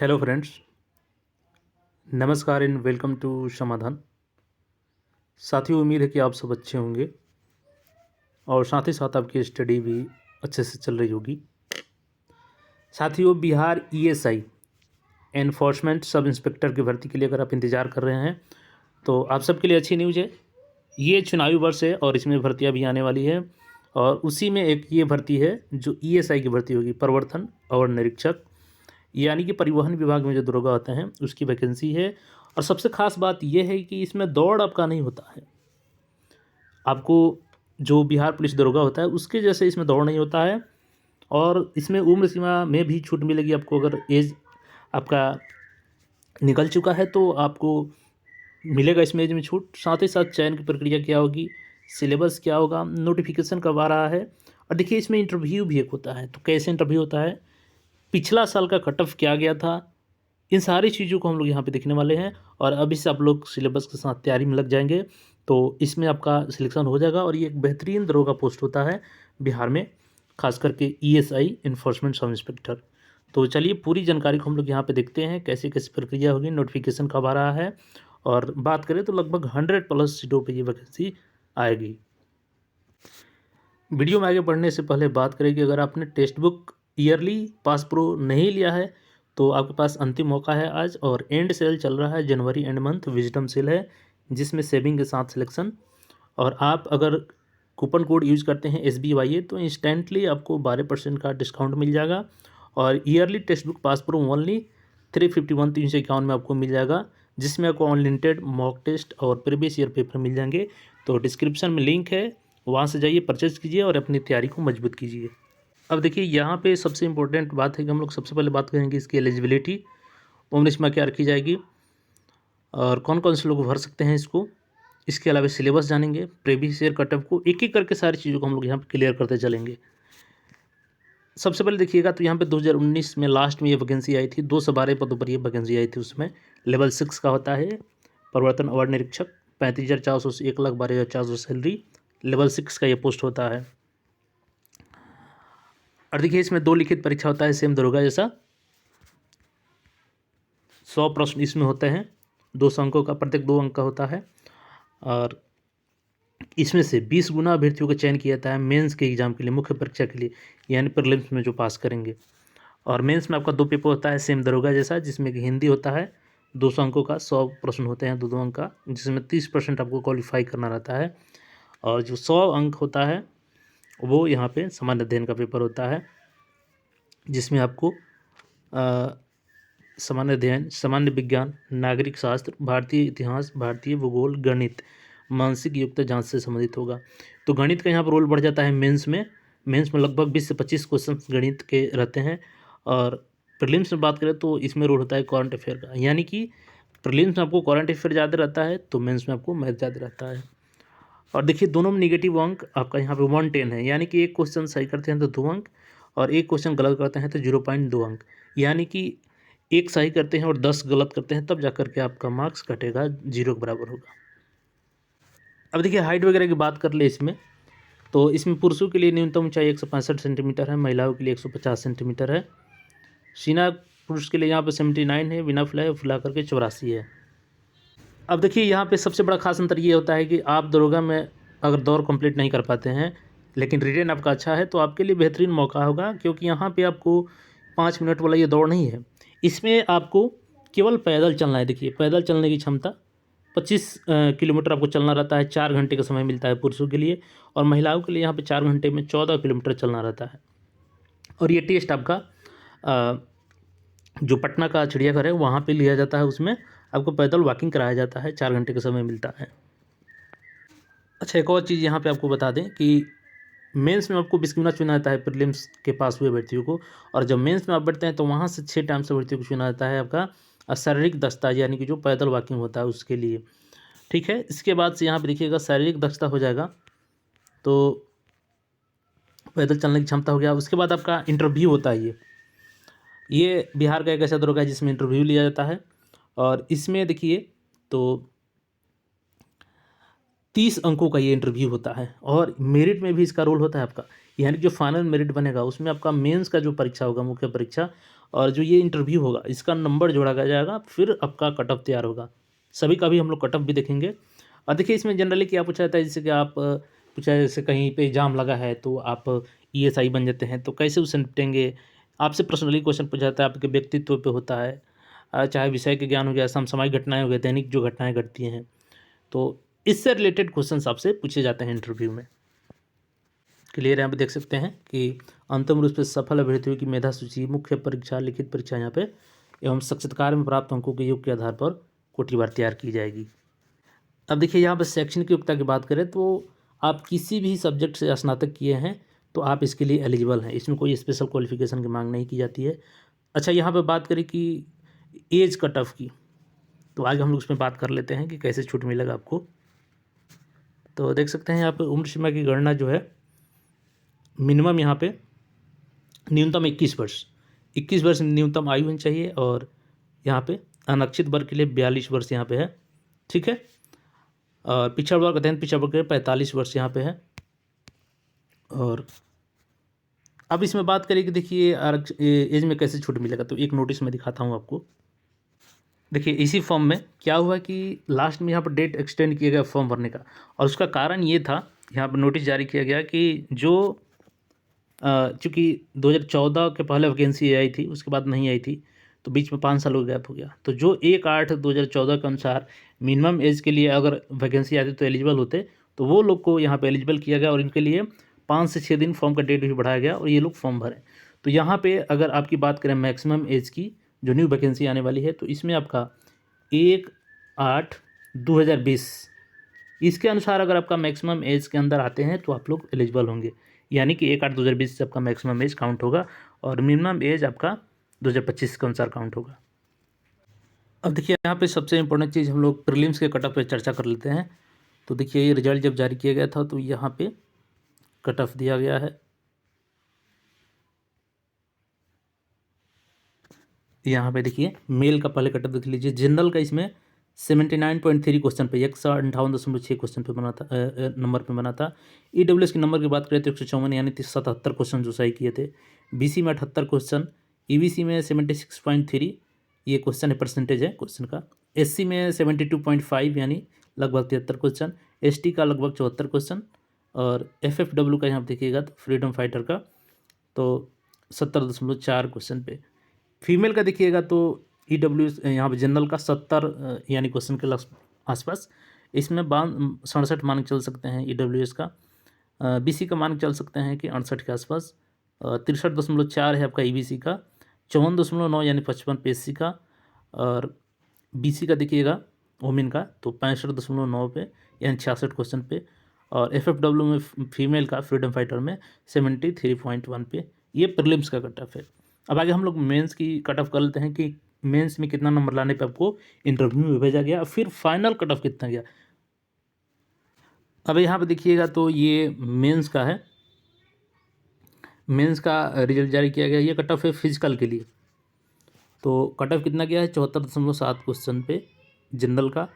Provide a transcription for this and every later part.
Hello friends, नमस्कार and welcome to समाधान। साथियों, उम्मीद है कि आप सब अच्छे होंगे और साथ ही साथ आपकी स्टडी भी अच्छे से चल रही होगी। साथियों, Bihar ESI enforcement sub inspector की भर्ती के लिए अगर आप इंतज़ार कर रहे हैं तो आप सबके लिए अच्छी न्यूज़ है। ये चुनावी वर्ष है और इसमें भर्तियाँ भी आने वाली है और उसी में एक ये भर्ती है जो ईएसआई की भर्ती होगी, प्रवर्तन और निरीक्षक, यानी कि परिवहन विभाग में जो दरोगा होते हैं उसकी वैकेंसी है। और सबसे खास बात यह है कि इसमें दौड़ आपका नहीं होता है। आपको जो बिहार पुलिस दरोगा होता है उसके जैसे इसमें दौड़ नहीं होता है और इसमें उम्र सीमा में भी छूट मिलेगी आपको। अगर एज आपका निकल चुका है तो आपको मिलेगा इसमें एज में छूट। साथ ही साथ चयन की प्रक्रिया क्या होगी, सिलेबस क्या होगा, नोटिफिकेशन कब आ रहा है। और देखिए, इसमें इंटरव्यू भी एक होता है। तो कैसे इंटरव्यू होता है, पिछला साल का कट ऑफ क्या गया था, इन सारी चीज़ों को हम लोग यहाँ पे देखने वाले हैं। और अभी से आप लोग सिलेबस के साथ तैयारी में लग जाएंगे तो इसमें आपका सिलेक्शन हो जाएगा। और ये एक बेहतरीन दरोगा पोस्ट होता है बिहार में, खास करके ईएसआई इन्फोर्समेंट सब इंस्पेक्टर। तो चलिए पूरी जानकारी को हम लोग यहाँ पे देखते हैं, कैसे कैसे प्रक्रिया होगी, नोटिफिकेशन कब आ रहा है। और बात करें तो लगभग 100+ सीटों पर ये वैकेंसी आएगी। वीडियो में आगे बढ़ने से पहले बात करें कि अगर आपने text book yearly pass pro नहीं लिया है तो आपके पास अंतिम मौका है आज। और एंड सेल चल रहा है, जनवरी एंड मंथ विजडम सेल है जिसमें सेविंग के साथ सिलेक्शन। और आप अगर कूपन कोड यूज करते हैं SBYA तो इंस्टेंटली आपको 12% का डिस्काउंट मिल जाएगा। और yearly text book pass pro only 351 में आपको मिल जाएगा, जिसमें आपको अनलिमिटेड मॉक टेस्ट और प्रीवियस ईयर पेपर मिल जाएंगे। तो डिस्क्रिप्शन में लिंक है, वहाँ से जाइए, परचेज कीजिए और अपनी तैयारी को मजबूत कीजिए। अब देखिए, यहाँ पे सबसे इम्पोर्टेंट बात है कि हम लोग सबसे पहले बात करेंगे इसकी एलिजिबिलिटी, उम्र सीमा क्या रखी जाएगी और कौन कौन से लोग भर सकते हैं इसको। इसके अलावा सिलेबस जानेंगे, प्रीवियस ईयर कट ऑफ को, एक एक करके सारी चीज़ों को हम लोग यहाँ पे क्लियर करते चलेंगे। सबसे पहले देखिएगा तो यहाँ पे 2019 में लास्ट में ये वैकेंसी आई थी, 212 पदों पर ये वैकेंसी आई थी। उसमें लेवल 6 का होता है, प्रवर्तन अवर निरीक्षक, 35,400 से 1,12,400 सैलरी, लेवल 6 का ये पोस्ट होता है। और देखिए, इसमें 2 लिखित परीक्षा होता है, सेम दरोगा जैसा। 100 प्रश्न इसमें होते हैं, 200 अंकों का, प्रत्येक 2 अंक का होता है। और इसमें से 20 गुना अभ्यर्थियों का चयन किया जाता है मेंस के एग्जाम के लिए, मुख्य परीक्षा के लिए, यानी प्रीलिम्स में जो पास करेंगे। और मेंस में आपका 2 पेपर होता है सेम दरोगा जैसा, जिसमें कि हिंदी होता है 200 अंकों का, 100 प्रश्न होते हैं 2-2 अंक का, जिसमें 30% आपको क्वालिफाई करना रहता है। और जो 100 अंक होता है वो यहाँ पे सामान्य अध्ययन का पेपर होता है, जिसमें आपको सामान्य अध्ययन, सामान्य विज्ञान, नागरिक शास्त्र, भारतीय इतिहास, भारतीय भूगोल, गणित, मानसिक युक्त जांच से संबंधित होगा। तो गणित का यहाँ पर रोल बढ़ जाता है मेंस में। मेंस में लगभग 20 से 25 क्वेश्चन गणित के रहते हैं। और प्रीलिम्स में बात करें तो इसमें रोल होता है करंट अफेयर का, यानी कि प्रीलिम्स में आपको करंट अफेयर ज़्यादा रहता है तो मेंस में आपको मैथ ज़्यादा रहता है। और देखिए, दोनों में निगेटिव अंक आपका यहाँ पे 110 है, यानी कि एक क्वेश्चन सही करते हैं तो 2 अंक और एक क्वेश्चन गलत करते हैं तो 0.2 अंक। यानी कि एक सही करते हैं और 10 गलत करते हैं तब जाकर के आपका मार्क्स कटेगा, 0 के बराबर होगा। अब देखिए, हाइट वगैरह की बात कर ले इसमें, तो इसमें पुरुषों के लिए न्यूनतम ऊंचाई 165 सेंटीमीटर है, महिलाओं के लिए 150 सेंटीमीटर है। सीना पुरुष के लिए यहाँ पे 79 है, बिना फुलाए, फुला करके 84 है। अब देखिए, यहाँ पे सबसे बड़ा खास अंतर ये होता है कि आप दरोगा में अगर दौड़ कंप्लीट नहीं कर पाते हैं लेकिन रिटेन आपका अच्छा है तो आपके लिए बेहतरीन मौका होगा, क्योंकि यहाँ पे आपको 5 मिनट वाला ये दौड़ नहीं है। इसमें आपको केवल पैदल चलना है। देखिए, पैदल चलने की क्षमता 25 किलोमीटर आपको चलना रहता है, 4 घंटे का समय मिलता है पुरुषों के लिए। और महिलाओं के लिए यहाँ पे 4 घंटे में 14 किलोमीटर चलना रहता है। और ये टेस्ट आपका जो पटना का चिड़ियाघर है वहाँ पे लिया जाता है, उसमें आपको पैदल वॉकिंग कराया जाता है, 4 घंटे का समय मिलता है। अच्छा, एक और चीज़ यहाँ पे आपको बता दें कि मेंस में आपको 20 गुना चुना जाता है प्रीलिम्स के पास हुए अभ्यर्थियों को। और जब मेंस में आप बैठते हैं तो वहाँ से 6 टाइम से अभ्यर्थियों को चुना जाता है आपका शारीरिक दक्षता, यानी कि जो पैदल वॉकिंग होता है उसके लिए। ठीक है, इसके बाद से यहाँ पे देखिएगा शारीरिक दक्षता हो जाएगा, तो पैदल चलने की क्षमता हो गया। उसके बाद आपका इंटरव्यू होता है। ये बिहार का एक ऐसा दरोगा है जिसमें इंटरव्यू लिया जाता है। और इसमें देखिए तो 30 अंकों का ये इंटरव्यू होता है और मेरिट में भी इसका रोल होता है आपका, यानी जो फाइनल मेरिट बनेगा उसमें आपका मेंस का जो परीक्षा होगा, मुख्य परीक्षा, और जो ये इंटरव्यू होगा इसका नंबर जोड़ा जाएगा, फिर आपका कट ऑफ तैयार होगा। सभी का भी हम लोग कट ऑफ भी देखेंगे। और देखिए इसमें जनरली क्या पूछा जाता है, जैसे कि आप पूछा है जैसे कहीं पे एग्जाम लगा है तो आप ईएसआई बन जाते हैं, तो कैसे उससे निपटेंगे। आपसे पर्सनली क्वेश्चन पूछा जाता है, आपके व्यक्तित्व पे होता है, चाहे विषय के ज्ञान हो गया, समसामयिक घटनाएं हो गई, दैनिक जो घटनाएं घटती हैं, तो इससे रिलेटेड क्वेश्चंस आपसे पूछे जाते हैं इंटरव्यू में। क्लियर यहाँ पे देख सकते हैं कि अंतिम रूप से सफल अभ्यर्थियों की मेधा सूची, मुख्य परीक्षा, लिखित परीक्षा यहाँ पे एवं साक्षात्कार में प्राप्त अंकों के योग के आधार पर कोटिवार तैयार की जाएगी। अब देखिए यहाँ पर शैक्षणिक योग्यता की बात करें तो आप किसी भी सब्जेक्ट से स्नातक किए हैं तो आप इसके लिए एलिजिबल हैं, इसमें कोई स्पेशल क्वालिफिकेशन की मांग नहीं की जाती है। अच्छा, यहाँ पर बात करें कि एज कट ऑफ की, तो आगे हम लोग उसमें बात कर लेते हैं कि कैसे छूट मिलेगा आपको। तो देख सकते हैं यहाँ पर उम्र सीमा की गणना जो है, मिनिमम यहाँ पे न्यूनतम 21 वर्ष न्यूनतम आयु होनी चाहिए, और यहाँ पे अनक्षित वर्ग के लिए 42 वर्ष यहाँ पे है, ठीक है। और पिछड़ा वर्ग, अत्यंत पिछड़ा वर्ग के लिए 45 वर्ष यहाँ पे है। और अब इसमें बात करें कि देखिए एज में कैसे छूट मिलेगा, तो एक नोटिस में दिखाता हूँ आपको। देखिए इसी फॉर्म में क्या हुआ कि लास्ट में यहाँ पर डेट एक्सटेंड किया गया फॉर्म भरने का, और उसका कारण ये था, यहाँ पर नोटिस जारी किया गया कि जो चूँकि 2014 के पहले वैकेंसी आई थी, उसके बाद नहीं आई थी, तो बीच में 5 साल हो गैप हो गया। तो जो 1/8/2014 के अनुसार मिनिमम एज के लिए अगर वैकेंसी आती तो एलिजिबल होते, तो वो लोग को यहाँ पे एलिजिबल किया गया, और इनके लिए 5 से 6 दिन फॉर्म का डेट भी बढ़ाया गया, और ये लोग फॉर्म भरें। तो यहाँ पे अगर आपकी बात करें मैक्सिमम एज की, जो न्यू वैकेंसी आने वाली है, तो इसमें आपका 1/8/2020 इसके अनुसार अगर आपका मैक्सिमम एज के अंदर आते हैं तो आप लोग एलिजिबल होंगे, यानी कि 1/8/2020 से आपका मैक्सिमम एज काउंट होगा, और मिनिमम एज आपका 2025 के अनुसार काउंट होगा। अब देखिए यहाँ पे सबसे इंपॉर्टेंट चीज़ हम लोग प्रीलिम्स के कट ऑफ पे चर्चा कर लेते हैं। तो देखिए ये रिजल्ट जब जारी किया गया था तो यहाँ पे कट ऑफ दिया गया है, यहाँ पे देखिए मेल का पहले कट ऑफ देख लीजिए। जनरल का इसमें 79.3 क्वेश्चन पे 158.6 क्वेश्चन पे बना था, नंबर पे बना था। ईडब्ल्यूएस के नंबर की बात करें तो 154 यानी 77 क्वेश्चन जो सही किए थे। बीसी में 78 क्वेश्चन, ईबीसी में 76.3 ये क्वेश्चन है, परसेंटेज है क्वेश्चन का। एससी में 72.5 यानी लगभग 73 क्वेश्चन, एसटी का लगभग 74 क्वेश्चन, और एफएफडब्ल्यू का यहाँ देखिएगा तो फ्रीडम फाइटर का तो 70.4 क्वेश्चन पे। फीमेल का देखिएगा तो ईडब्ल्यूएस यहाँ पे जनरल का 70 यानी क्वेश्चन के आसपास, इसमें 67 मान चल सकते हैं ईडब्ल्यूएस का। बीसी का मान चल सकते हैं कि 68 के आसपास। 63.4 है आपका ईबीसी का, 54.9 यानी 55 पे एससी का, और बीसी का देखिएगा वोमेन का तो 65.9 पे यानी 66 क्वेश्चन पे, और एफएफडब्ल्यू में फीमेल का फ्रीडम फाइटर में 73.1 पे। ये प्रीलिम्स का कट ऑफ है। अब आगे हम लोग मेंस की कट ऑफ कर लेते हैं कि मेंस में कितना नंबर लाने पे आपको इंटरव्यू में भेजा गया, फिर फाइनल कट ऑफ कितना गया। अब यहाँ पे देखिएगा तो ये मेंस का है, मेंस का रिजल्ट जारी किया गया। ये कट ऑफ है फिजिकल के लिए, तो कट ऑफ कितना गया है 74.7 क्वेश्चन पे जनरल का।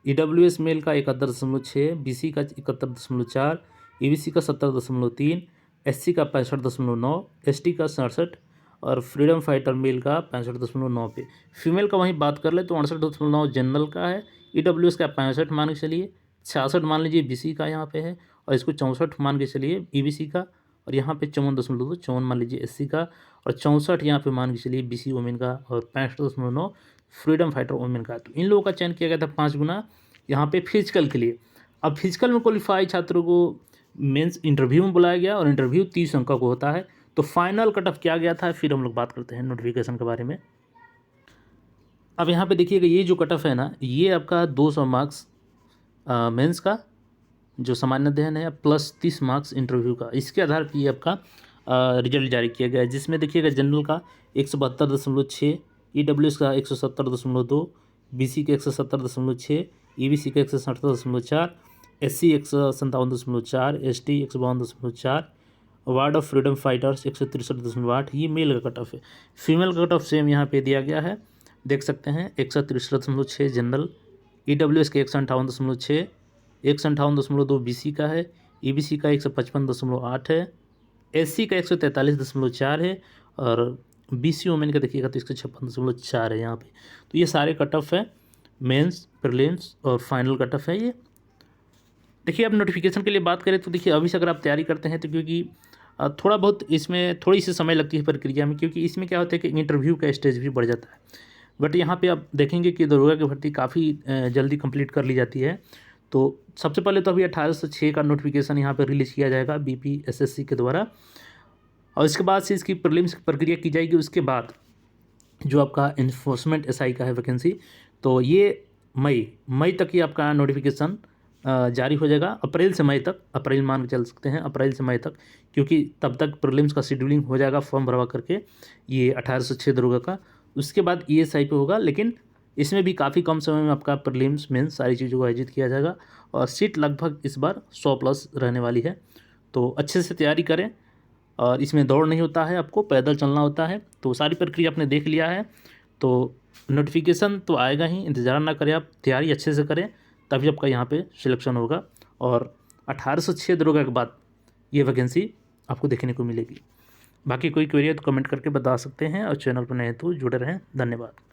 ईडब्ल्यूएस मेल का 71.6, बीसी का 71.4, ईबीसी का 70.3, एससी का 65.9, एसटी का 67, और फ्रीडम फाइटर मेल का 65.9 पे। फीमेल का वहीं बात कर ले तो 68.9 जनरल का है, ईडब्ल्यूएस का 65 मान के चलिए, 66 मान लीजिए बीसी का यहाँ पे है, और इसको 64 मान के चलिए ईबीसी का, और यहाँ पे 54.54 मान लीजिए एससी का, और 64 यहाँ पे मान के चलिए बीसी वोमेन का, और 65.9 फ्रीडम फाइटर वोमेन का। तो इन लोगों का चयन किया गया था 5 गुना यहाँ पे फिजिकल के लिए। अब फिजिकल में क्वालिफाई छात्रों को मेंस इंटरव्यू में बुलाया गया, और इंटरव्यू 30 अंक का होता है। तो फाइनल कट ऑफ क्या गया था, फिर हम लोग बात करते हैं नोटिफिकेशन के बारे में। अब यहाँ पे देखिएगा ये जो कट ऑफ है ना, ये आपका 200 मार्क्स मेंस का जो सामान्य अध्ययन है, प्लस 30 मार्क्स इंटरव्यू का, इसके आधार पर ये आपका रिजल्ट जारी किया गया है। जिसमें देखिएगा जनरल का 172.6, ईडब्ल्यूएस का 170.2, बीसी का 170.6, ईबीसी का 167.4, SC 157.4, ST 152.4, award of freedom fighters 163.8। ये मेल का कट ऑफ है। फीमेल का कट ऑफ सेम यहाँ पे दिया गया है, देख सकते हैं 163.6 जनरल, ईडब्ल्यूएस के 158.6, 158.2 बीसी का है, ईबीसी का 155.8 है, एससी का 143.4 है, और BC वोमेन का देखिएगा तो इसका 56.4 है यहाँ पे। तो ये सारे कट ऑफ है, मेंस, प्रीलिम्स और फाइनल कट ऑफ है ये। देखिए अब नोटिफिकेशन के लिए बात करें तो देखिए अभी से अगर आप तैयारी करते हैं तो क्योंकि थोड़ा बहुत इसमें थोड़ी सी समय लगती है प्रक्रिया में, क्योंकि इसमें क्या होता है कि इंटरव्यू का स्टेज भी बढ़ जाता है। बट यहाँ पे आप देखेंगे कि दरोगा की भर्ती काफ़ी जल्दी कंप्लीट कर ली जाती है। तो सबसे पहले तो अभी 1806 का नोटिफिकेशन यहाँ पर रिलीज़ किया जाएगा BPSSC के द्वारा, और इसके बाद से इसकी प्रीलिम्स प्रक्रिया की जाएगी। उसके बाद जो आपका इन्फोर्समेंट SI का है वैकेंसी, तो ये मई तक ही आपका नोटिफिकेशन जारी हो जाएगा। अप्रैल से मई तक, अप्रैल मान के चल सकते हैं, अप्रैल से मई तक, क्योंकि तब तक प्रीलिम्स का शेड्यूलिंग हो जाएगा फॉर्म भरवा करके ये 1806 दरोगा का। उसके बाद ESI पे होगा, लेकिन इसमें भी काफ़ी कम समय में आपका प्रीलिम्स मेंस सारी चीज़ों को आयोजित किया जाएगा, और सीट लगभग इस बार 100+ रहने वाली है। तो अच्छे से तैयारी करें, और इसमें दौड़ नहीं होता है, आपको पैदल चलना होता है। तो सारी प्रक्रिया आपने देख लिया है, तो नोटिफिकेशन तो आएगा ही, इंतज़ार ना करें आप, तैयारी अच्छे से करें, तभी आपका यहाँ पे सिलेक्शन होगा। और 1806 दरोगा के बाद ये वैकेंसी आपको देखने को मिलेगी। बाकी कोई क्वेरी है तो कमेंट करके बता सकते हैं, और चैनल पर नए तो जुड़े रहें। धन्यवाद।